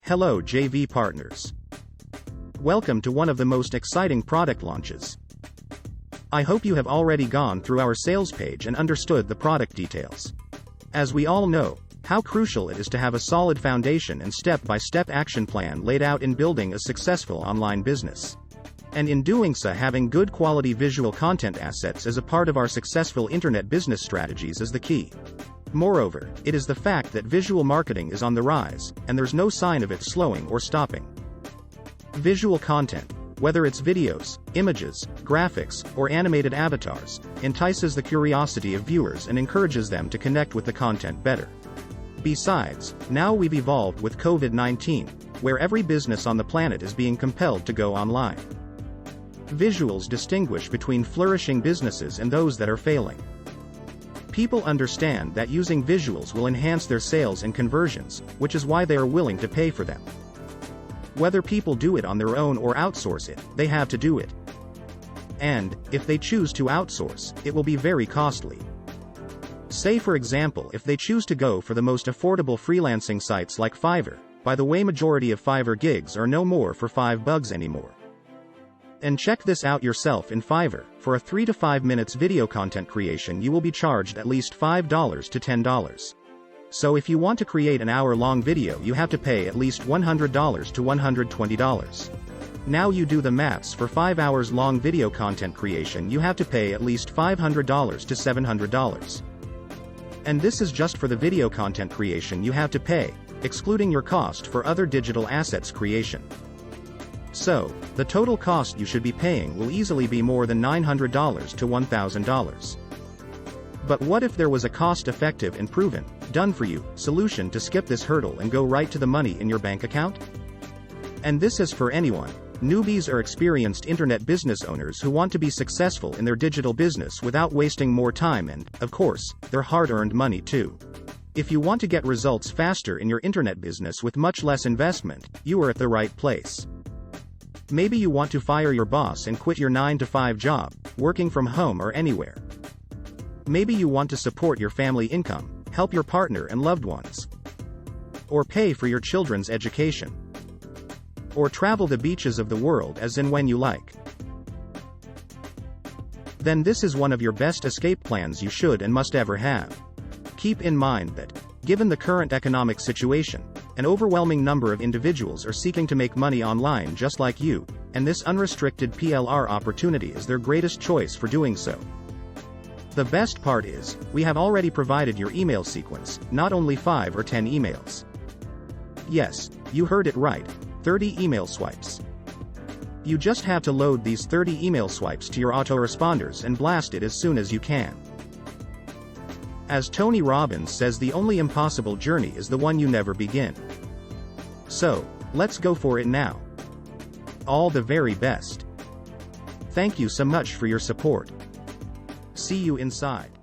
Hello JV partners. Welcome to one of the most exciting product launches. I hope you have already gone through our sales page and understood the product details. As we all know, how crucial it is to have a solid foundation and step-by-step action plan laid out in building a successful online business. And in doing so, having good quality visual content assets as a part of our successful internet business strategies is the key. Moreover, it is the fact that visual marketing is on the rise, and there's no sign of it slowing or stopping. Visual content, whether it's videos, images, graphics, or animated avatars, entices the curiosity of viewers and encourages them to connect with the content better. Besides, now we've evolved with COVID-19, where every business on the planet is being compelled to go online. Visuals distinguish between flourishing businesses and those that are failing. People understand that using visuals will enhance their sales and conversions, which is why they are willing to pay for them. Whether people do it on their own or outsource it, they have to do it. And, if they choose to outsource, it will be very costly. Say for example, if they choose to go for the most affordable freelancing sites like Fiverr. By the way, majority of Fiverr gigs are no more for $5 anymore. And check this out yourself in Fiverr, for a 3 to 5 minutes video content creation you will be charged at least $5 to $10. So if you want to create an hour-long video you have to pay at least $100 to $120. Now you do the maths, for 5 hours long video content creation you have to pay at least $500 to $700. And this is just for the video content creation you have to pay, excluding your cost for other digital assets creation. So, the total cost you should be paying will easily be more than $900 to $1,000. But what if there was a cost-effective and proven, done-for-you, solution to skip this hurdle and go right to the money in your bank account? And this is for anyone, newbies or experienced internet business owners who want to be successful in their digital business without wasting more time and, of course, their hard-earned money too. If you want to get results faster in your internet business with much less investment, you are at the right place. Maybe you want to fire your boss and quit your 9-to-5 job, working from home or anywhere. Maybe you want to support your family income, help your partner and loved ones, or pay for your children's education, or travel the beaches of the world as and when you like. Then this is one of your best escape plans you should and must ever have. Keep in mind that, given the current economic situation, an overwhelming number of individuals are seeking to make money online just like you, and this unrestricted PLR opportunity is their greatest choice for doing so. The best part is, we have already provided your email sequence, not only 5 or 10 emails. Yes, you heard it right, 30 email swipes. You just have to load these 30 email swipes to your autoresponders and blast it as soon as you can. As Tony Robbins says, the only impossible journey is the one you never begin. So, let's go for it now. All the very best. Thank you so much for your support. See you inside.